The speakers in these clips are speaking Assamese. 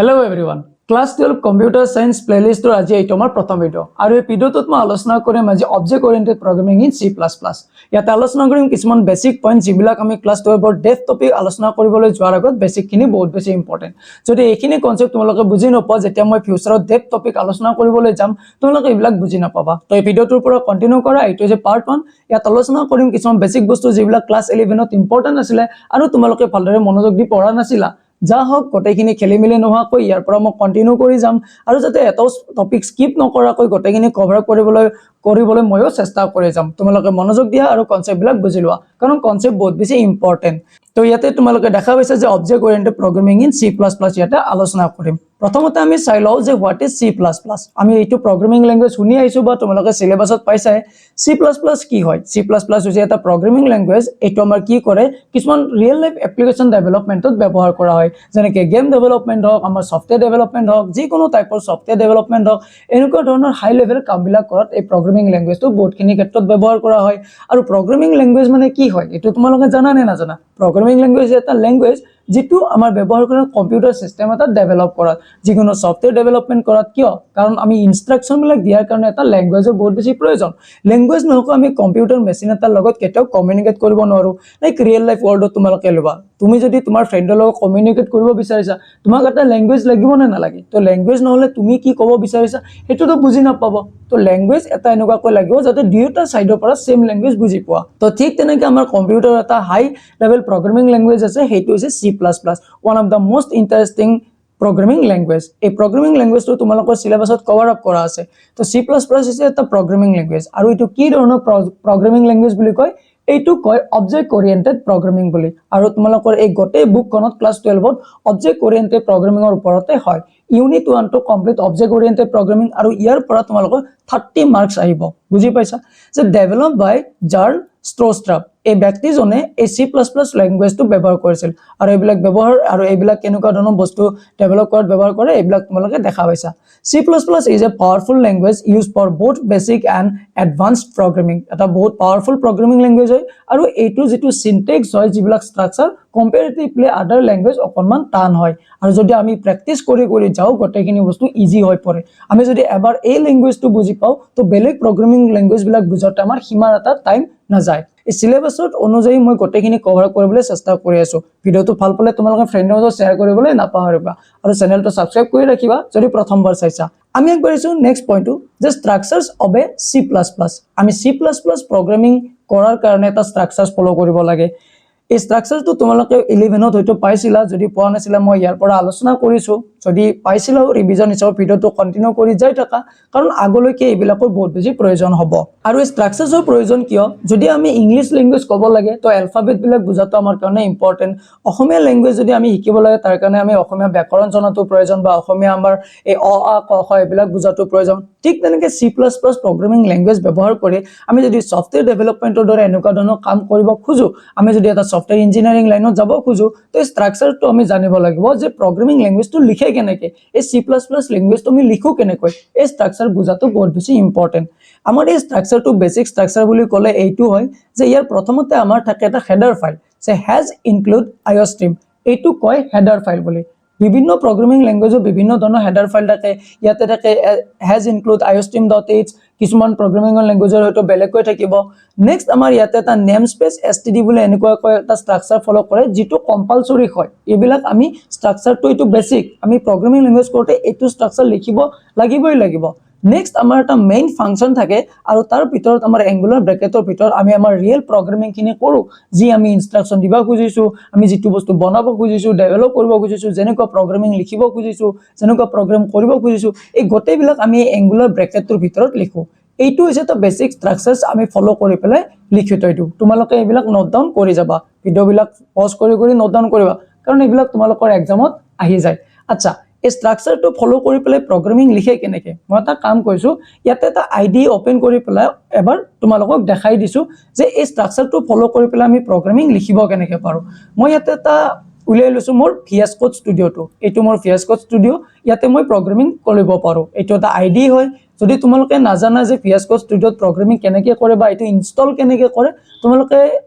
Hello everyone. Class 12 Computer Science playlist ৰ আজি এইটো আমাৰ প্ৰথম ভিডিও আৰু এই ভিডিওটোত মই আলোচনা কৰিম আজি অবজেক্ট ওৰিয়েন্টেড প্ৰগ্ৰামিং ইন C++। ইয়াত আলোচনা কৰিম কিছুমান বেসিক পইণ্ট যিবিলাক আমি ক্লাস 12 ৰ ডেপ টপিক আলোচনা কৰিবলৈ যোৱাৰ আগত বেসিকখিনি বহুত বেছি ইম্পৰ্টেন্ট। যদি এইখিনি কনসেপ্ট তোমালোকে বুজি নপোৱা যেতিয়া মই ফিউচাৰত ডেপ টপিক আলোচনা কৰিবলৈ যাম তোমালোকে এইবিলাক বুজি নাপাবা। তো এই ভিডিওটোৰ পৰা কন্টিনিউ কৰা এইটো যে পাৰ্ট 1 ইয়াত আলোচনা কৰিম কিছুমান বেসিক বস্তু যিবিলাক ক্লাস 11ত ইম্পৰ্টেন্ট আছিল আৰু তোমালোকে ভালদৰে মনোযোগ দি পঢ়া নাছিলা যা হক গোটেইখিনি খেলিমেলি নোহোৱাকৈ ইয়াৰ পৰা মই কন্টিনিউ কৰি যাম আৰু যাতে এটাও টপিক স্কিপ নকৰাকৈ গোটেইখিনি কভাৰ কৰিবলৈ ময়ো চেষ্টা কৰি যাম। তোমালোকে মনোযোগ দিয়া আৰু কনসেপ্টবিলাক বুজি লোৱা কাৰণ কনসেপ্ট বহুত বেছি ইম্পৰ্টেন্ট। তো ইয়াতে তোমালোকে দেখা পাইছা যে অবজেক্ট ওৰিয়েন্টেড প্ৰগ্ৰামিং ইন C++ ইয়াতে আলোচনা কৰিম। প্ৰথমতে আমি চাই লও যে হোৱাট ইজ C++। আমি এইটো প্ৰগ্ৰামিং ল্যাঙ্গুৱেজ শুনি আইছো বা তোমালোকে সিলেবাসত পাইছাই। C++ কি হয়? C++ হৈছে এটা প্ৰগ্ৰামিং ল্যাঙ্গুৱেজ। এইটো আমাৰ কি কৰে কিছুমান ৰিয়েল লাইফ এপ্লিকেশন ডেভেলপমেন্টত ব্যৱহাৰ কৰা হয় যেনেকৈ গেম ডেভেলপমেন্ট হওক আমাৰ সফটওয়্যাৰ ডেভেলপমেন্ট হওক যিকোনো টাইপৰ সফটওয়্যাৰ ডেভেলপমেন্ট হওক এনেকুৱা ধৰণৰ হাই লেভেল কামবিলাক কৰাত এই প্ৰগ্ৰামিং ল্যাঙ্গুৱেজটো বহুতখিনি ক্ষেত্ৰত ব্যৱহাৰ কৰা হয়। আৰু প্ৰগ্ৰামিং ল্যাঙ্গুৱেজ মানে কি হয় এইটো তোমালোকে জানা নে নাজানা? প্ৰগ্ৰামিং ল্যাঙ্গুৱেজ এটা ল্যাঙ্গুৱেজ যেটো আমাৰ ব্যৱহাৰ কৰা কম্পিউটাৰ সিস্টেম এটা ডেভেলপ কৰাত যিকোনো সফটওয়্যাৰ ডেভেলপমেন্ট কৰাত কিয় কাৰণ আমি ইনস্ট্ৰাকশনবিলাক দিয়াৰ কাৰণে এটা ল্যাঙ্গুৱেজৰ বহুত বেছি প্ৰয়োজন। ল্যাঙ্গুৱেজ নহক আমি কম্পিউটাৰ মেচিন এটাৰ লগত কেতিয়াও কমিউনিকেট কৰিব নোৱাৰো লাইক ৰিয়েল লাইফ ওয়াৰ্ল্ডত তোমালোকে লবা তুমি যদি তোমাৰ ফ্ৰেণ্ডৰ লগত কমিউনিকেট কৰিব বিচাৰিছা তোমাক এটা ল্যাঙ্গুৱেজ লাগিব নে নালাগে? তো ল্যাঙ্গুৱেজ নহলে তুমি কি ক'ব বিচাৰিছা হেতুটো বুজি নাপাব। তো ল্যাঙ্গুৱেজ এটা এনেকুৱাকৈ লাগিব যাতে দুয়োটা সাইডৰ পৰা সেম ল্যাঙ্গুৱেজ বুজি পোৱা। তো ঠিক তেনেকৈ আমাৰ কম্পিউটাৰ এটা হাই লেভেল প্ৰগ্ৰামিং ল্যাঙ্গুৱেজ আছে হেতু হৈছে C++, one of the most interesting programming language. এই programming language তো তোমালোকৰ সিলেবাসত কভাৰ আপ কৰা আছে। তো C++ হৈছে এটা programming language আৰু এটো কি ধৰণৰ programming language বুলি কয় এইটো কয় অবজেক্ট ওৰিয়েন্টেড প্ৰগ্ৰামিং বুলি। আৰু তোমালোকৰ এই গোটেই বুকখনত ক্লাস 12ত অবজেক্ট ওৰিয়েন্টেড প্ৰগ্ৰামিংৰ ওপৰতে হয়। ইউনিট 1 টো কমপ্লিট অবজেক্ট ওৰিয়েন্টেড প্ৰগ্ৰামিং আৰু ইয়াৰ পৰা তোমালোকৰ 30 মাৰ্কস আহিব। বুজি পাইছা যে ডেভেলপ বাই জাৰ্ন ষ্ট্ৰষ্ট্ৰাপ এই ব্যক্তিজনে এই C++ ল্যাঙ্গুৱেজটো ব্যৱহাৰ কৰিছিল আৰু এইবিলাক কেনেকুৱা ধৰণৰ বস্তু ডেভেলপ কৰাত ব্যৱহাৰ কৰে এইবিলাক তোমালোকে দেখা পাইছা। C++ is a powerful language used for both basic and advanced programming. এটা বহুত পাৱাৰফুল প্ৰগ্ৰামিং ল্যাঙ্গুৱেজ হয় আৰু এইটো যেটো সিনট্যাক্স হয় যিবিলাক স্ট্ৰাকচাৰ কম্পাৰেটিভলি আদাৰ ল্যাঙ্গুৱেজ অকনমান টান হয় আৰু যদি আমি প্ৰ্যাকটিস কৰি যাও গোটেইখিনি বস্তু ইজি হৈ পৰে। আমি যদি এবাৰ এই ল্যাঙ্গুৱেজটো বুজি পাও তো বেলেগ প্ৰগ্ৰামিং ল্যাঙ্গুৱেজবিলাক বুজাতে আমাৰ সীমাৰ এটা টাইম নাযায়। এই সিলেবাসত অনুযায়ী মই গোটেইখিনি কভাৰ কৰিবলৈ চেষ্টা কৰি আছো। ভিডিওটো ভাল পালে তোমালোকে ফ্ৰেণ্ডৰ লগত শেয়াৰ কৰিবলৈ নাপাহৰিবা আৰু চেনেলটো সাবস্ক্ৰাইব কৰি ৰাখিবা যদি প্ৰথমবাৰ চাইছা। আমি আগবাঢ়িছো নেক্সট পইণ্টটো যে স্ট্ৰাকচাৰছ অফ এ C++। আমি C++ প্ৰগ্ৰামিং কৰাৰ কাৰণে এটা স্ট্ৰাকচাৰছ ফলো কৰিব লাগে। এই স্ট্ৰাকচাৰটো তোমালোকে 11ত হয়তো পাইছিলা যদি পোৱা নাছিলা মই ইয়াৰ পৰা আলোচনা কৰিছো যদি পাইছিলা ৰিভিজন হিচাপে ভিডিওটো কন্টিনিউ কৰি যাই থাকা কাৰণ আগলৈকে এইবিলাকৰ বহুত বেছি প্ৰয়োজন হ'ব। আৰু এই স্ট্ৰাকচাৰছৰ প্ৰয়োজন কিয় যদি আমি ইংলিশ ল্যাঙ্গুৱেজ ক'ব লাগে তো এলফাবেট বিলাক বুজাটো আমাৰ কাৰণে ইম্পৰ্টেন্ট। অসমীয়া ল্যাঙ্গুৱেজ যদি আমি শিকিব লাগে তাৰ কাৰণে আমি অসমীয়া ব্যাকৰণ জনাটো প্ৰয়োজন বা অসমীয়া আমাৰ এই অ আ ক খ এইবিলাক বুজাটো প্ৰয়োজন। ঠিক তেনেকৈ C++ প্ৰগ্ৰামিং ল্যাঙ্গুৱেজ ব্যৱহাৰ কৰি আমি যদি সফটওয়্যাৰ ডেভেলপমেন্টৰ দৰে এনেকুৱা ধৰণৰ কাম কৰিব খুজো আমি যদি এটা সফটওয়্যাৰ ইঞ্জিনিয়াৰিং লাইনত যাব খুজো তো স্ট্ৰাকচাৰটো আমি জানিব লাগিব যে প্ৰগ্ৰামিং ল্যাঙ্গুৱেজটো লিখে কেনেকৈ এই C++ ল্যাঙ্গুৱেজটো আমি লিখো কেনেকৈ এই স্ট্ৰাকচাৰ বুজাটো বহুত বেছি ইম্পৰ্টেন্ট। আমাৰ এই স্ট্ৰাকচাৰটো বেসিক স্ট্ৰাকচাৰ বুলি ক'লে এইটো হয় যে ইয়াৰ প্ৰথমতে আমাৰ থাকে এটা হেডাৰ ফাইল যে হ্যাজ ইনক্লুড আইঅষ্ট্ৰিম এইটো কয় হেডাৰ ফাইল বুলি। বিভিন্ন প্ৰগ্ৰামিং ল্যাঙ্গুৱেজৰ বিভিন্ন ধৰণৰ হেডাৰ ফাইল থাকে। ইয়াতে থাকে হ্যাজ ইনক্লুড iostream.h কিছুমান প্ৰগ্ৰামিং ল্যাঙ্গুৱেজৰ হয়তো বেলেগকৈ থাকিব। নেক্সট আমাৰ ইয়াতে এটা নেম স্পেস std বুলি এনেকুৱাকৈ এটা স্ট্ৰাকচাৰ ফলো কৰে যেটো কম্পালসৰি হয়। এইবিলাক আমি স্ট্ৰাকচাৰটো এইটো বেসিক আমি প্ৰগ্ৰামিং ল্যাঙ্গুৱেজ কৰোতে এইটো স্ট্ৰাকচাৰ লিখিব লাগিব। নেক্সট আমাৰ এটা মেইন ফাংশন থাকে আৰু তাৰ ভিতৰত আমাৰ এঙ্গুলাৰ ব্ৰেকেটৰ ভিতৰত আমি আমাৰ ৰিয়েল প্ৰগ্ৰামিং খিনি কৰো যি আমি ইনস্ট্ৰাকশন দিবা খুজিছো আমি যেটো বস্তু বনাব খুজিছো ডেভেলপ কৰিব খুজিছো যেনেকুৱা প্ৰগ্ৰামিং লিখিব খুজিছো যেনেকুৱা প্ৰগ্ৰাম কৰিব খুজিছো এই গোটেইবিলাক আমি এঙ্গুলাৰ ব্ৰেকেটৰ ভিতৰত লিখো। এইটো হৈছে তো বেসিক স্ট্ৰাকচাৰছ আমি ফলো কৰি পেলাই লিখি থৈ দিও। তোমালোকে এইবিলাক নোট ডাউন কৰি যাবা ভিডিওবিলাক পজ কৰি নোট ডাউন কৰিবা কাৰণ এইবিলাক তোমালোকৰ এক্সামত আহি যায়। আচ্ছা এই স্ট্ৰাকচাৰটো ফলো কৰি পেলাই প্ৰগ্ৰামিং লিখে কেনেকৈ মই এটা কাম কৰিছো ইয়াতে এটা আইডি ওপেন কৰি পেলাই এবাৰ তোমালোকক দেখাই দিছো যে এই স্ট্ৰাকচাৰটো ফলো কৰি পেলাই আমি প্ৰগ্ৰামিং লিখিব কেনেকৈ পাৰো। মই ইয়াতে এটা উলিয়াই লৈছো মোৰ VS Code ষ্টুডিওটো এইটো মোৰ VS Code ষ্টুডিও ইয়াতে মই প্ৰগ্ৰামিং কৰিব পাৰো। এইটো এটা আইডি হয় যদি তোমালোকে নাজানা যে VS Code ষ্টুডিওত প্ৰগ্ৰামিং কেনেকৈ কৰে বা এইটো ইনষ্টল কেনেকৈ কৰে তোমালোকে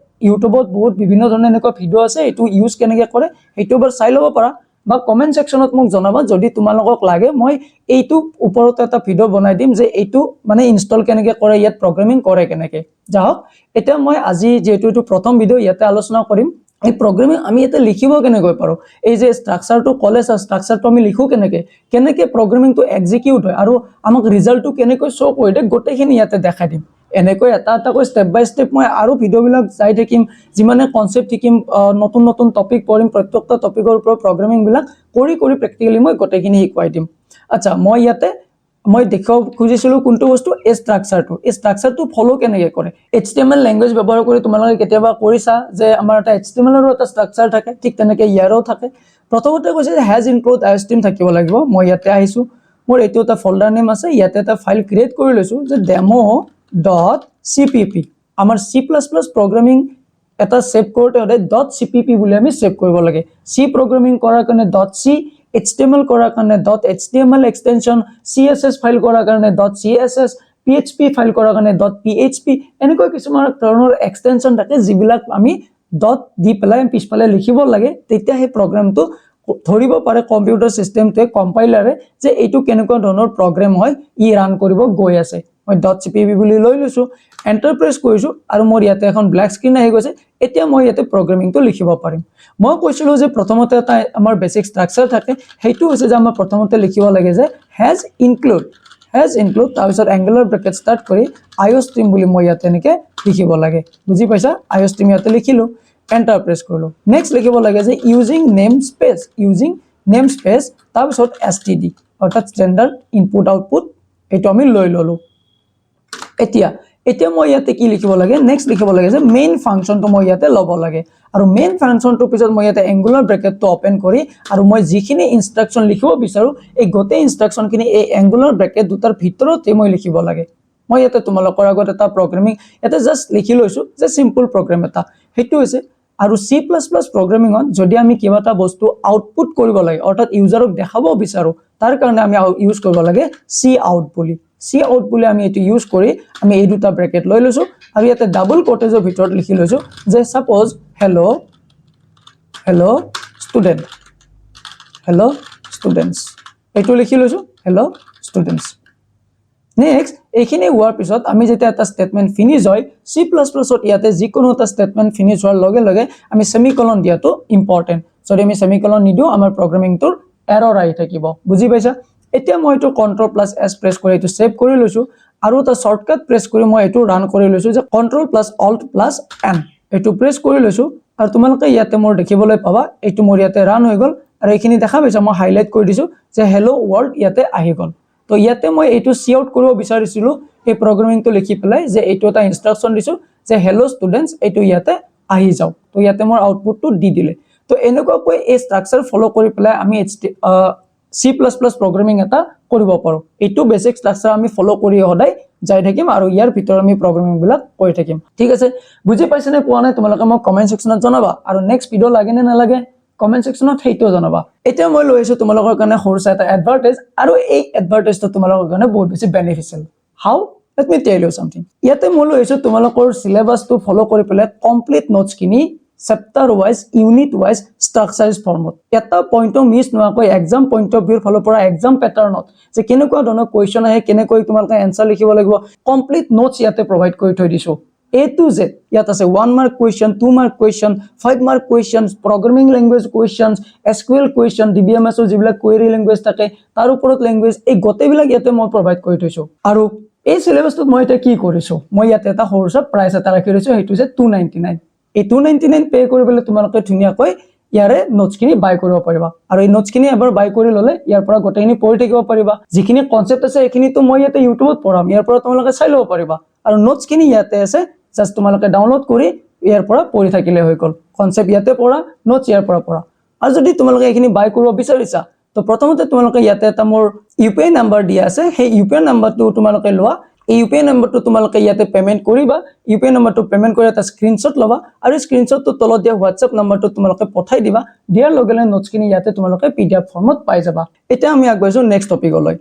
ইউটিউবত বহুত বিভিন্ন ধৰণৰ এনেকুৱা ভিডিও আছে এইটো ইউজ কেনেকৈ কৰে সেইটো এবাৰ চাই ল'ব পাৰা। বা কমেন্ট সেকশনত মোক জনাবা যদি তোমালোকক লাগে মই এইটো ওপৰত এটা ভিডিও বনাই দিম যে এইটো মানে ইনষ্টল কেনেকৈ কৰে ইয়াত প্ৰগ্ৰামিং কৰে কেনেকৈ যাওক এতিয়া মই আজি যেহেতু এইটো প্ৰথম ভিডিও ইয়াতে আলোচনা কৰিম এই প্ৰগ্ৰামিং আমি এটা লিখিব কেনেকৈ পাৰো এই যে ষ্ট্ৰাকচাৰটো কলেজ ষ্ট্ৰাকচাৰটো আমি লিখো কেনেকৈ প্ৰগ্ৰামিংটো এক্সিকিউট হয় আৰু আমাক ৰিজাল্টটো কেনেকৈ শ্ব' কৰি দিয়ে গোটেইখিনি ইয়াতে দেখাই দিম এনেকৈ এটা এটাকৈ ষ্টেপ বাই ষ্টেপ মই আৰু ভিডিঅ'বিলাক চাই থাকিম যিমানে কনচেপ্ট শিকিম নতুন নতুন টপিক পঢ়িম প্ৰত্যেকটা টপিকৰ ওপৰত প্ৰগ্ৰামিংবিলাক কৰি প্ৰেক্টিকেলি মই গোটেইখিনি শিকাই দিম আচ্ছা মই দেখাব খুজিছিলোঁ কোনটো বস্তু এই ষ্ট্ৰাকচাৰটো ফলো কেনেকৈ কৰে HTML লেংগুৱেজ ব্যৱহাৰ কৰি তোমালোকে কেতিয়াবা কৰিছা যে আমাৰ এটা HTMLৰো এটা ষ্ট্ৰাকচাৰ থাকে ঠিক তেনেকৈ ইয়াৰো থাকে প্ৰথমতে কৈছে যে হেজ ইনক্লুড আইঅ'ষ্ট্ৰীম থাকিব লাগিব মই ইয়াতে আহিছোঁ মোৰ এইটো এটা ফল্ডাৰ নেম আছে ইয়াতে এটা ফাইল ক্ৰিয়েট কৰি লৈছোঁ যে demo.cpp আমাৰ C++ প্ৰগ্ৰামিং এটা সেভ কৰোঁতে সদায় .cpp বুলি আমি সেভ কৰিব লাগে C প্ৰগ্ৰামিং কৰাৰ কাৰণে .c HTML কৰাৰ কাৰণে .html এক্সটেনশন CSS ফাইল কৰাৰ কাৰণে .css PHP ফাইল কৰাৰ কাৰণে .php এনেকৈ কিছুমান ধৰণৰ এক্সটেনশন থাকে যিবিলাক আমি দি পেলাই পিছফালে লিখিব লাগে তেতিয়া সেই প্ৰগ্ৰামটো ধৰিব পাৰে কম্পিউটাৰ সিস্টেমটোৱে কম্পাইলাৰে যে এইটো কেনেকুৱা ধৰণৰ প্ৰগ্ৰাম হয় ই ৰান কৰিব গৈ আছে মই .cpp বুলি লৈ লৈছো এন্টাৰ প্ৰেছ কৰিছো আৰু মোৰ ইয়াতে এখন ব্ল্যাক স্ক্ৰীন আহি গৈছে এতিয়া মই ইয়াতে প্ৰগ্ৰামিংটো লিখিব পাৰিম মই কৈছিলো যে প্ৰথমতে এটা আমাৰ বেসিক ষ্ট্ৰাকচাৰ থাকে হেতু হৈছে যে আমাৰ প্ৰথমতে লিখিব লাগে যে হেজ ইনক্লুড তাৰপিছত এংগুলাৰ ব্ৰেকেট ষ্টাৰ্ট কৰি আইঅ'ষ্ট্ৰীম বুলি মই ইয়াতে এনেকৈ লিখিব লাগে বুজি পাইছা আইঅ'ষ্ট্ৰীম ইয়াতে লিখিলো এন্টাৰ প্ৰেছ কৰিলো নেক্সট লিখিব লাগে যে ইউজিং নেম স্পেচ তাৰপিছত std অৰ্থাৎ ষ্টেণ্ডাৰ্ড ইনপুট আউটপুট এইটো আমি লৈ ললো এতিয়া মই ইয়াতে কি লিখিব লাগে নেক্সট লিখিব লাগে যে মেইন ফাংচনটো মই ইয়াতে ল'ব লাগে আৰু মেইন ফাংচনটোৰ পিছত মই ইয়াতে এংগুলাৰ ব্ৰেকেটটো ওপেন কৰি আৰু মই যিখিনি ইনষ্ট্ৰাকচন লিখিব বিচাৰো এই গোটেই ইনষ্ট্ৰাকচনখিনি এই এংগুলাৰ ব্ৰেকেট দুটাৰ ভিতৰতে মই লিখিব লাগে মই ইয়াতে তোমালোকৰ আগত এটা প্ৰগ্ৰামিং এটা জাস্ট লিখি লৈছো যে সিম্পল প্ৰগ্ৰাম এটা হেতু হৈছে আৰু C++ প্ৰগ্ৰামিংত যদি আমি কিবা এটা বস্তু আউটপুট কৰিব লাগে অৰ্থাৎ ইউজাৰক দেখাব বিচাৰো তাৰ কাৰণে আমি ইউজ কৰিব লাগে cout বুলি আমি এটো ইউজ কৰি আমি এই দুটা ব্ৰেকেট লৈ লৈছো আৰু ইয়াতে ডাবল কোটেজৰ ভিতৰত লিখি লৈছো যে সাপোজ হেল্ল ষ্টুডেন্টস এটো লিখি লৈছো হেল্ল ষ্টুডেন্টস নেক্সট এইখিনি হোৱাৰ পিছত আমি যেতিয়া এটা স্টেটমেন্ট ফিনিশ হয় C++ ত ইয়াতে যিকোনো এটা স্টেটমেন্ট ফিনিশ হোৱাৰ লগে লগে আমি সেমিকলন দিয়াটো ইম্পৰ্টেন্ট যদি আমি সেমিকলন নিদিও আমাৰ প্ৰগ্ৰামিংটোৰ এৰৰ আহি থাকিব বুজি পাইছা এতিয়া মই এটো Ctrl+S প্ৰেছ কৰি এটো সেভ কৰি লৈছো আৰু এটা শৰ্টকাট প্ৰেছ কৰি মই এটো ৰান কৰি লৈছো যে Ctrl+Alt+N এটো প্ৰেছ কৰি লৈছো আৰু তোমালোকে ইয়াতে মোৰ দেখিবলৈ পাবা এটো মোৰ ইয়াতে ৰান হৈ গল আৰু এইখিনি দেখা পাইছা মই হাইলাইট কৰি দিছো যে হেল্ল ওয়াৰ্ল্ড ইয়াতে আহি গল তো ইয়াতে মই এটো সি আউট কৰিব বিচাৰিছিলো এই প্ৰগ্ৰামিংটো লিখি পেলাই যে এটো এটা ইনষ্ট্ৰাকচন দিছো যে হেল্ল ষ্টুডেন্টস এটো ইয়াতে আহি যাও তো ইয়াতে মোৰ আউটপুটটো দি দিলে তো এনেকুৱাকৈ এই ষ্ট্ৰাকচাৰ ফলো কৰি পেলাই আমি C++ প্ৰগ্ৰামিং এটা কৰিব পাৰো এটো বেসিক ষ্ট্ৰাকচাৰ আমি ফলো কৰি হদাই যাই থাকিম আৰু ইয়াৰ ভিতৰ আমি প্ৰগ্ৰামিং বিলাক কৰি থাকিম ঠিক আছে বুজি পাইছে নে পোৱা নাই তোমালোকে মোক কমেন্ট সেকশনত জনাবা আৰু নেক্সট ভিডিও লাগে নে নালাগে কমেন্ট সেকশনত হেইটো জনাবা এতিয়া মই লৈ আছো তোমালোকৰ কাৰণে হৰসা এটা এডভাৰটাইজ আৰু এই এডভাৰটাইজটো তোমালোকৰ কাৰণে বহুত বেছি beneficial how let me tell you something ইয়াতে মই লৈ আছো তোমালোকৰ সিলেবাসটো ফলো কৰি পেলাই কমপ্লিট নোটস কিনি chapter wise unit wise structures ফৰ্মত এটা পইণ্টও মিছ নোৱাকৈ এক্সাম পইণ্ট অফ ভিউৰ ফলো পৰা এক্সাম প্যাটাৰ্ণত যে কেনেকুৱা ধৰণৰ কোৱেশ্চন আহে কেনেকৈ তোমালোকে এনসাৰ লিখিব লাগিব কমপ্লিট নোটস ইয়াতে প্ৰভাইড কৰি থৈ দিছো A to Z ইয়াত আছে 1 mark question 2 mark question 5 mark questions programming language questions SQL question DBMS ৰ যিবিলাক query language থাকে তাৰ ওপৰত ল্যাঙ্গুৱেজ এই গোটেইবিলাক ইয়াতে মই প্ৰভাইড কৰি থৈছো আৰু এই সিলেবাসটোত মই এটা কি কৰিছো মই ইয়াতে এটা হৰসা প্ৰাইস এটা ৰাখি দিছো হেতু যে 299 এই 299 পে কৰিবলৈ তোমালোকে ধুনিয়াকৈ ইয়াৰে নোটছখিনি বাই কৰিব পাৰিবা আৰু এই নোটছখিনি এবাৰ বাই কৰি ললে ইয়াৰ পৰা গোটেইখিনি পঢ়ি থাকিব পাৰিবা যিখিনি কনসেপ্ট আছে এইখিনি তো মই ইয়াতে ইউটিউবত পঢ়াম ইয়াৰ পৰা তোমালোকে চাই লব পাৰিবা আৰু নোটছখিনি ইয়াতে আছে জাস্ট তোমালোকে ডাউনলোড কৰি ইয়াৰ পৰা পঢ়ি থাকিলে হৈ গল কনসেপ্ট ইয়াতে পঢ়া নোটছ ইয়াৰ পৰা পঢ়া আৰু যদি তোমালোকে এইখিনি বাই কৰিব বিচাৰিছা তো প্ৰথমতে তোমালোকে ইয়াতে এটা মোৰ ইউপিআই নাম্বাৰ দিয়া আছে সেই ইউপিআই নাম্বাৰটো তোমালোকে লোৱা এই ইউপিআই নাম্বাৰটো তোমালোকে ইয়াতে পেমেন্ট কৰিবা ইউপিআই নাম্বাৰটো পেমেন্ট কৰি এটা স্ক্ৰিনশ্বট লবা আৰু স্ক্ৰিনশ্বটটো তলত দিয়া WhatsApp নাম্বাৰটো তোমালোকে পঠাই দিবা দিয়াৰ লগে লগে নোটছখিনি ইয়াতে তোমালোকে PDF ফৰ্মত পাই যাবা এতিয়া আমি আগবাঢ়িছো নেক্সট টপিকলৈ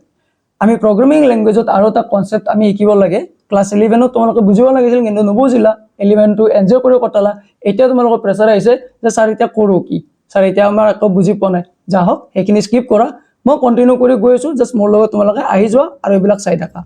আমি প্ৰগ্ৰামিং ল্যাঙ্গুৱেজত আৰু এটা কনসেপ্ট আমি শিকিব লাগে ক্লাস 11 ত তোমালোকে বুজিব লাগিছিল কিন্তু নবুজিলা 11 টো এনজয় কৰি কটালা এতিয়া তোমালোকৰ প্ৰেছাৰ আহিছে যে স্যাৰ এটা কৰো কি স্যাৰ এতিয়া আমাৰ আকৌ বুজি পোৱা নাই যা হওক সেইখিনি স্কিপ কৰা মই কন্টিনিউ কৰি গৈ আছো জাস্ট মোৰ লগত তোমালোকে আহি যোৱা আৰু এইবিলাক চাই থাকা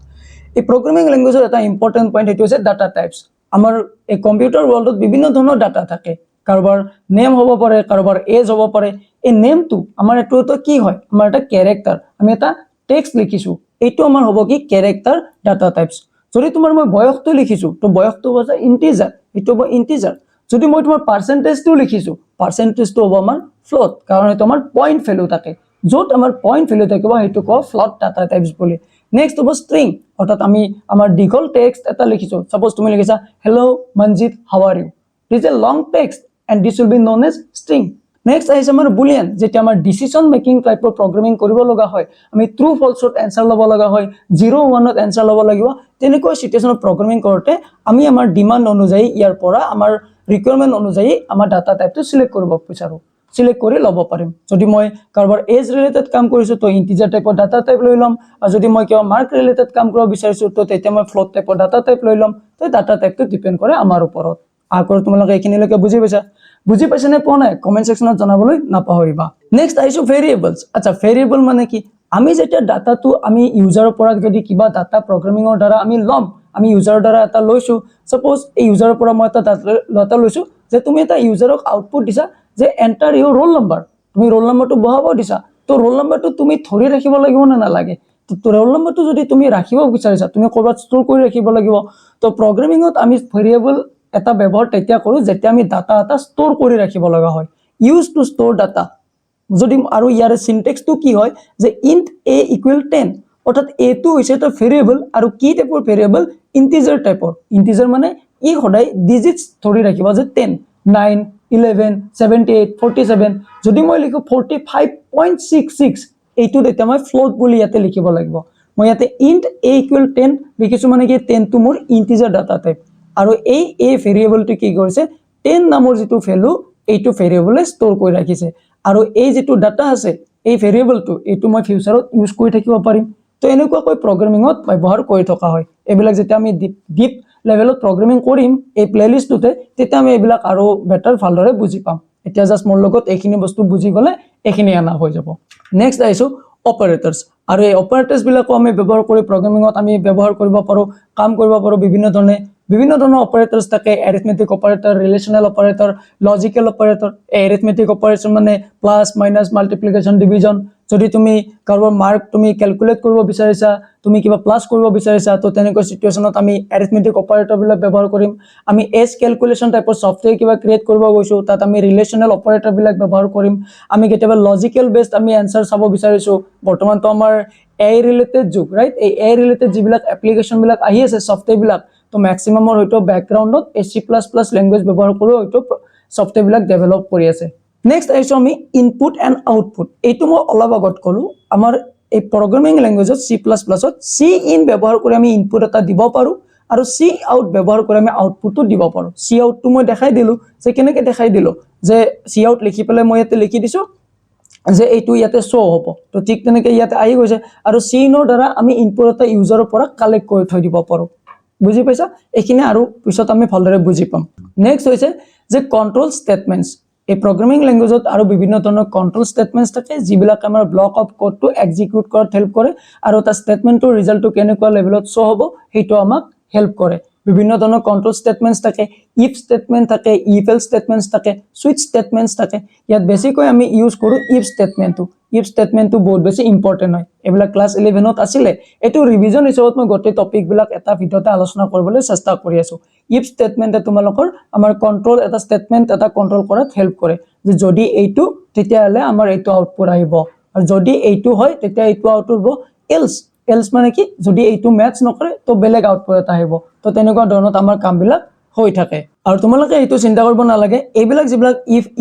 এই প্ৰগ্ৰামিং ল্যাঙ্গুৱেজৰ এটা ইম্পৰ্টেন্ট পইণ্ট সেইটো হৈছে ডাটা টাইপস আমাৰ এই কম্পিউটাৰ ওয়াৰ্ল্ডত বিভিন্ন ধৰণৰ ডাটা থাকে কাৰোবাৰ নেম হ'ব পাৰে কাৰোবাৰ এজ হ'ব পাৰে এই নেমটো আমাৰ এটো কি হয় আমাৰ এটা ক্যাৰেক্টাৰ আমি এটা টেক্সট লিখিছো এইটো আমাৰ হ'ব কি ক্যাৰেক্টাৰ ডাটা টাইপস যদি তোমাৰ মই বয়সটো লিখিছো তো বয়সটো হৈছে ইন্টিজাৰ এটো হ'ব ইন্টিজাৰ যদি মই তোমাৰ পাৰ্সেন্টেজটো লিখিছো পাৰ্সেন্টেজটো হ'ব আমাৰ ফ্লোট কাৰণ এটো আমাৰ পয়েন্ট ভ্যালু থাকে যত আমাৰ পয়েন্ট ভ্যালু থাকিব হেতু কও ফ্লোট ডাটা টাইপস বুলি নেক্সট হ'ব স্ট্ৰিং অৰ্থাৎ আমি আমাৰ দীঘল টেক্সট এটা লিখিছো সাপোজ তুমি লিখিছা hello Manjit how are you this is a long text and this will be known as string next আহিছে আমাৰ বুলিয়ান যেটা আমাৰ ডিসিশন মেকিং টাইপৰ প্ৰগ্ৰামিং কৰিব লগা হয় আমি ট্ৰু ফলছত এনসাৰ লব লগা হয় 0 1ত এনসাৰ লব লাগিব তেনেকৈ সিচুৱেচনত প্ৰগ্ৰামিং কৰোতে আমি আমাৰ ডিমান্ড অনুযায়ী ইয়াৰ পৰা আমাৰ ৰিকোয়াৰমেন্ট অনুযায়ী আমাৰ ডাটা টাইপটো সিলেক্ট কৰিব বিচাৰো সিলেক্ট কৰি লব পাৰিম যদি মই কাৰোবাৰ এজ ৰিলেটেড কাম কৰিছো তো ইন্টিজাৰ টাইপৰ ডাটা টাইপ লৈ লম আৰু যদি মই কিবা মাৰ্ক ৰিলেটেড কাম কৰিব বিচাৰিছো তো তেতিয়া মই ফ্লোট টাইপৰ ডাটা টাইপ লৈ লম তো ডাটা টাইপটো ডিপেন্ড কৰে আমাৰ ওপৰত আকৌ তোমালোকে এখিনিলৈকে বুজি পাইছা নে পোৱা নাই কমেন্ট সেকশনত জনাবলৈ নাপাহৰিবা নেক্সট আইছো ভেৰিয়েবলস আচ্ছা ভেৰিয়েবল মানে কি আমি যেতিয়া ডাটাটো আমি ইউজাৰৰ পৰা যদি কিবা ডাটা প্ৰগ্ৰামিংৰ দ্বাৰা আমি লম আমি ইউজাৰৰ দ্বাৰা এটা লৈছো সাপোজ এই ইউজাৰৰ পৰা মই এটা ডাটা লৈছো যে তুমি এটা ইউজাৰক আউটপুট দিছা যে এন্টাৰ ইউৰ ৰোল নাম্বাৰ তুমি ৰোল নাম্বাৰটো বহাব দিছা তো ৰোল নাম্বাৰটো তুমি ধৰি ৰাখিব লাগিব না নালাগে তো ৰোল নাম্বাৰটো যদি তুমি ৰাখিব বিচাৰিছা তুমি কৰবাত ষ্টৰ কৰি ৰাখিব লাগিব তো প্ৰগ্ৰামিংত আমি ভেৰিয়েবল এটা ব্যৱহাৰ তেতিয়া কৰো যেতিয়া আমি ডাটা এটা ষ্টৰ কৰি ৰাখিব লগা হয় ইউজ টু ষ্টৰ ডাটা যদি আৰু ইয়াৰ সিনট্যাক্সটো কি হয় যে int a = 10 অৰ্থাৎ a টো হৈছে এটা ভেৰিয়েবল আৰু কি টাইপৰ ভেৰিয়েবল ইন্টিজাৰ টাইপৰ ইন্টিজাৰ মানে ই সদায় ডিজিটস ধৰি ৰাখিব যে 10 9 11 78 47 যদি মই লিখো 45.66 এইটো তেতিয়া মই ফ্লোট বুলি ইয়াতে লিখিব লাগিব মই ইয়াতে int a = 10 লিখিছো মানে কি 10 টো মোৰ ইন্টিজাৰ ডাটা টাইপ আৰু এই a ভেৰিয়েবলটো কি কৰিছে 10 নামৰ যেটো ভ্যালু এইটো ভেৰিয়েবলে ষ্টৰ কৰি ৰাখিছে আৰু এই যেটো ডাটা আছে এই ভেৰিয়েবলটো এইটো মই ফিউচাৰত ইউজ কৰি থাকিব পাৰিম তো এনেকুৱা কৈ প্ৰগ্ৰামিংত ব্যৱহাৰ কৰি থকা হয় এবিলাক যেতিয়া আমি ডিপ লেভেলত প্ৰগ্ৰামিং কৰিম এই প্লেলিষ্টটোতে তেতিয়া আমি এবিলাক আৰু বেটাৰ ভালদৰে বুজি পাম এতিয়া জাস্ট মোৰ লগত এইখিনি বস্তু বুজি গলে এইখিনি আনা হৈ যাব নেক্সট আইছো অপাৰেটৰ্ছ আৰু এই অপাৰেটৰ্ছ বিলাকো আমি ব্যৱহাৰ কৰি প্ৰগ্ৰামিংত আমি ব্যৱহাৰ কৰিব পাৰো কাম কৰিব পাৰো বিভিন্ন ধৰণৰ অপাৰেটৰ্ছ থাকে arithmetic operator relational operator logical operator arithmetic operation মানে প্লাস মাইনাস মাল্টিপ্লিকেশন ডিভিজন যদি তুমি কাৰোবাৰ মাৰ্ক তুমি ক্যালকুলেট কৰিব বিচাৰিছা তুমি কিবা প্লাস কৰিব বিচাৰিছা তো তেনেকৈ সিচুৱেচনত আমি এৰিথমেটিক অপাৰেটৰ বিলাক ব্যৱহাৰ কৰিম আমি এজ ক্যালকুলেশন টাইপৰ সফটওয়্যাৰ কিবা ক্ৰিয়েট কৰিব গৈছো তাত আমি ৰিলেশনাল অপাৰেটৰ বিলাক ব্যৱহাৰ কৰিম আমি কেতিয়াবা লজিক্যাল বেসড আমি আনসাৰ চাব বিচাৰিছো বৰ্তমান তো আমাৰ এআই ৰিলেটেড যুগ ৰাইট এই এআই ৰিলেটেড যিবিলাক এপ্লিকেশন বিলাক আহি আছে সফটওয়্যাৰ বিলাক তো ম্যাক্সিমামৰ হয়তো ব্যাকগ্ৰাউণ্ডত C++ ল্যাঙ্গুৱেজ ব্যৱহাৰ কৰি হয়তো সফটওয়্যাৰ বিলাক ডেভেলপ কৰি আছে নেক্সট আইছো আমি ইনপুট এন্ড আউটপুট এইটো মই অলপ আগত কলো আমাৰ এই প্ৰগ্ৰামিং ল্যাঙ্গুৱেজত C++ত cin ব্যৱহাৰ কৰি আমি ইনপুট এটা দিব পাৰো আৰু cout ব্যৱহাৰ কৰি আমি আউটপুটটো দিব পাৰো cout টো মই দেখাই দিলো যে কেনেকৈ দেখাই দিলো যে cout লিখি পেলাই মই ইয়াতে লিখি দিছো যে এইটো ইয়াতে শো হ'ব তো ঠিক তেনেকৈ ইয়াতে আহি গৈছে আৰু cinৰ দ্বাৰা আমি ইনপুট এটা ইউজাৰৰ পৰা কালেক্ট কৰি থৈ দিব পাৰো বুজি পাইছা এখিনি আৰু পিছত আমি ভালদৰে বুজি পাম নেক্সট হৈছে যে কন্ট্ৰোল স্টেটমেন্টস এই প্ৰগ্ৰামিং ল্যাঙ্গুৱেজত আৰু বিভিন্ন ধৰণৰ কন্ট্ৰোল স্টেটমেন্টস থাকে যিবিলাক আমাৰ ব্লক অফ কোডটো এক্সিকিউট কৰাত হেল্প কৰে আৰু এটা স্টেটমেন্টৰ ৰিজাল্টটো কেনেকুৱা লেভেলত শো হ'ব হেটো আমাক হেল্প কৰে বিভিন্ন ধৰণৰ কন্ট্ৰোল স্টেটমেন্টস থাকে ইফ স্টেটমেন্ট থাকে ইফ এলছ স্টেটমেন্টস থাকে সুইচ স্টেটমেন্টস থাকে ইয়াত বেছিকৈ আমি ইউজ কৰো ইফ স্টেটমেন্টটো বহুত বেছি ইম্পৰ্টেন্ট হয় এবিলাক ক্লাস 11ত আছিল এটো ৰিভিজন হিচাপত মই গটে টপিক বিলাক এটা ভিডিওতে আলোচনা কৰিবলৈ চেষ্টা কৰি আছো ইফ স্টেটমেন্টে তোমালোকৰ আমাৰ কন্ট্ৰোল এটা স্টেটমেন্ট এটা কন্ট্ৰোল কৰাত হেল্প কৰে যে যদি এইটো তেতিয়া হলে আমাৰ এইটো আউটপুট আহিব আৰু যদি এইটো হয় তেতিয়া এইটো আউটপুট হ'ব এলস মানে কি যদি এইটো ম্যাচ নকৰে তো বেলেগ আউটপুট এটা আহিব তো তেনেকুৱা ধৰণত আমাৰ কামবিলাক হৈ থাকে আৰু তোমালোকে এইটো চিন্তা কৰিব নালাগে এইবিলাক যিবিলাক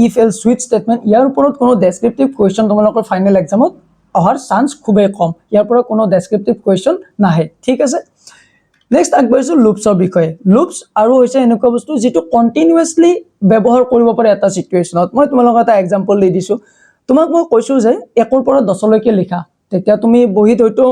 ইফ এলস সুইচ স্টেটমেন্ট ইয়াৰ ওপৰত কোনো ডেসক্ৰিপটিভ কোৱেশ্চন তোমালোকৰ ফাইনাল এক্সামত অহাৰ চান্স খুবেই কম ইয়াৰ পৰা কোনো ডেসক্ৰিপটিভ কোৱেশ্চন নাহে ঠিক আছে নেক্সট আগবাইছো লুপছৰ বিষয়ে লুপছ আৰু হৈছে এনেকুৱা বস্তু যেটো কন্টিনিউয়াসলি ব্যৱহাৰ কৰিব পাৰে এটা সিচুৱেচনত মই তোমালোকক এটা এক্সাম্পল দি দিছো তোমাক মই কৈছো যে 1 ৰ পৰা 10 লৈকে লিখা তেতিয়া তুমি বহিত হয়তো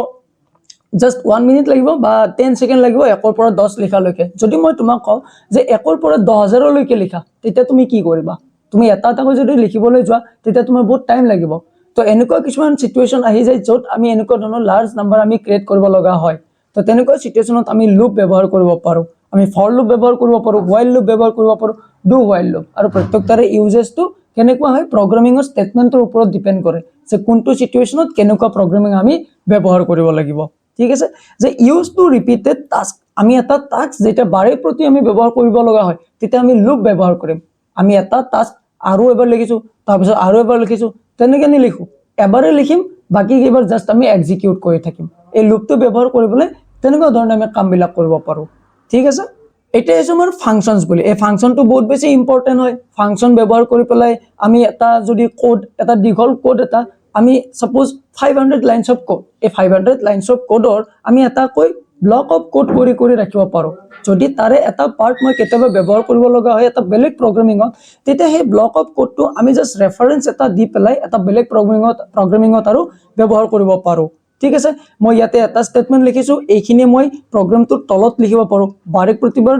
just 1 minute লাগিব বা 10 সেকেন্ড লাগিব 1 ৰ পৰা 10 লিখা লৈকে যদি মই তোমাক কও যে 1 ৰ পৰা 10000 লৈকে লিখা তেতিয়া তুমি কি কৰিবা তুমি এটা এটাকৈ যদি লিখিবলৈ যোৱা তেতিয়া তোমাৰ বহুত টাইম লাগিব তো এনেকুৱা কিছুমান সিচুৱেশন আহি যায় য'ত আমি এনেকুৱা ধৰণৰ লাৰ্জ নাম্বাৰ আমি ক্ৰিয়েট কৰিব লগা হয় তো তেনেকুৱা সিচুৱেশনত আমি লুপ ব্যৱহাৰ কৰিব পাৰো আমি ফৰ লুপ ব্যৱহাৰ কৰিব পাৰো হোৱাইল লুপ ব্যৱহাৰ কৰিব পাৰো ডু হোৱাইল লুপ আৰু প্ৰত্যেকটাৰে ইউজেছটো কেনেকুৱা হয় প্ৰগ্ৰামিঙৰ ষ্টেটমেন্টৰ ওপৰত ডিপেন্ড কৰে যে কোনটো সিচুৱেশনত কেনেকুৱা প্ৰগ্ৰামিং আমি ব্যৱহাৰ কৰিব লাগিব ঠিক আছে যে ইউজ টু ৰিপিটেড টাস্ক আমি এটা টাস্ক যেটা বাৰে প্ৰতি আমি ব্যৱহাৰ কৰিব লগা হয় তেতিয়া আমি লুপ ব্যৱহাৰ কৰিম আমি এটা টাস্ক আৰু এবাৰ লিখিছো তাৰপিছত আৰু এবাৰ লিখিছো তেনেকৈ নিলিখো এবাৰে লিখিম বাকি কেইবাৰ জাস্ট আমি এক্সিকিউট কৰি থাকিম এই লুপটো ব্যৱহাৰ কৰিবলৈ তেনেকুৱা ধৰণে আমি কামবিলাক কৰিব পাৰো ঠিক আছে এটা আছে আমাৰ ফাংশনস বুলি এই ফাংশনটো বহুত বেছি ইম্পৰ্টেন্ট হয় ফাংশন ব্যৱহাৰ কৰি পেলাই আমি এটা যদি কোড এটা দীঘল কোড এটা আমি সাপোজ 500 লাইনস অফ কোড এই 500 লাইনস অফ কোডৰ আমি এটা কৈ ব্লক অফ কোড কৰি ৰাখিব পাৰো যদি তাৰে এটা পাৰ্ট মই কেতিয়াবা ব্যৱহাৰ কৰিব লগা হয় এটা বেলেগ প্ৰগ্ৰামিঙত তেতিয়া সেই ব্লক অফ কোডটো আমি জাস্ট ৰেফাৰেন্স এটা দি পেলাই এটা বেলেগ প্ৰগ্ৰামিঙত আৰু ব্যৱহাৰ কৰিব পাৰো ঠিক আছে মই ইয়াতে এটা স্টেটমেন্ট লিখিছো এইখিনি মই প্ৰগ্ৰামটোৰ তলত লিখিব পাৰো বাৰে প্ৰতিবাৰ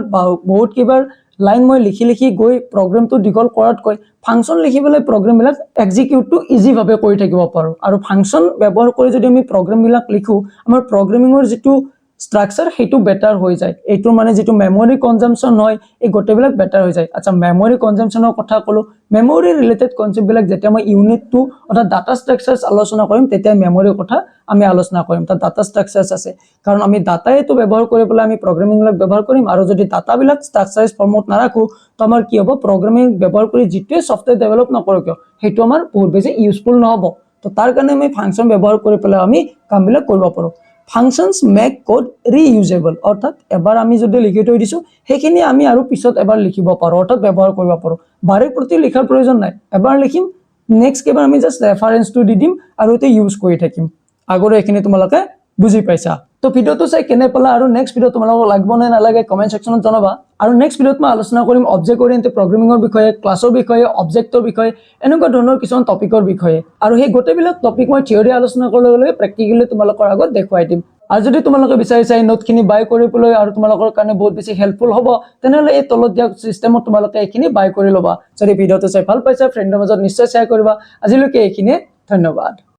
বহুত কিবাৰ লাইন মই লিখি গৈ প্ৰগ্ৰামটো দীঘল কৰাতকৈ ফাংশন লিখি পেলাই প্ৰগ্ৰামবিলাক এক্সিকিউটটো ইজি ভাবে কৰি থাকিব পাৰো আৰু ফাংশন ব্যৱহাৰ কৰি যদি আমি প্ৰগ্ৰামবিলাক লিখো আমাৰ প্ৰগ্ৰামিঙৰ যেটো স্ট্ৰাকচাৰ হেতু বেটাৰ হৈ যায় এইটো মানে যেটো মেমৰি কনজাম্পশন হয় এই গোটেবিলাক বেটাৰ হৈ যায় আচ্ছা মেমৰি কনজাম্পশনৰ কথা কলো মেমৰি ৰিলেটেড কনসেপ্টবিলাক যেতিয়া মই ইউনিট 2 অথবা ডাটা স্ট্ৰাকচাৰছ আলোচনা কৰিম তেতিয়া মেমৰিৰ কথা আমি আলোচনা কৰিম তা ডাটা স্ট্ৰাকচাৰছ আছে কাৰণ আমি ডাটাটো ব্যৱহাৰ কৰি পেলাই আমি প্ৰগ্ৰামিংবিলাক ব্যৱহাৰ কৰিম আৰু যদি ডাটাবিলাক স্ট্ৰাকচাৰছ ফৰ্মত নাৰাখো তো আমাৰ কি হ'ব প্ৰগ্ৰামিং ব্যৱহাৰ কৰি যেটোৱে সফটওয়্যাৰ ডেভেলপ নকৰো কিয় হেতু আমাৰ বহুত বেছি ইউজফুল নহব তো তাৰ কাৰণে আমি ফাংশন ব্যৱহাৰ কৰি পেলাই আমি কামবিলাক কৰিব পাৰো Functions make code reusable অৰ্থাৎ এবাৰ আমি যদি লিখি থৈ দিছো হেখিনি আমি আৰু পিছত এবাৰ লিখিব পাৰো অৰ্থাৎ ব্যৱহাৰ কৰিব পাৰো বাৰে প্ৰতি লিখাৰ প্ৰয়োজন নাই এবাৰ লিখিম নেক্সট কেবাৰ আমি জাস্ট ৰেফাৰেন্সটো দি দিম আৰু এতে ইউজ কৰি থাকিম আগৰে এখিনি তোমালোকে বুজি পাইছা তো ভিডিওটো চাই কেনে পালা আৰু নেক্সট ভিডিও তোমালোকক লাগব নে নালাগে কমেন্ট সেকশনত জনাবা আৰু নেক্সট ভিডিওত মই আলোচনা কৰিম অবজেক্ট ওৰিয়েন্টেড প্ৰগ্ৰামিঙৰ বিষয়ে ক্লাছৰ বিষয়ে অবজেক্টৰ বিষয়ে এনেকুৱা ধৰণৰ কিছুমান টপিকৰ বিষয়ে আৰু সেই গোটেইবিলাক টপিক মই থিয়ৰি আলোচনা কৰিবলৈ প্ৰেক্টিকেলি তোমালোকৰ আগত দেখুৱাই দিম আৰু যদি তোমালোকে বিচাৰিছা এই নোটখিনি বাই কৰিবলৈ আৰু তোমালোকৰ কাৰণে বহুত বেছি হেল্পফুল হ'ব তেনেহলে এই তলত দিয়া সিস্টেমত তোমালোকে এইখিনি বাই কৰি লবা যদি ভিডিওটো চাই ভাল পাইছা ফ্ৰেণ্ডৰ মাজত নিশ্চয় শ্বেয়াৰ কৰিবা আজিলৈকে এইখিনি ধন্যবাদ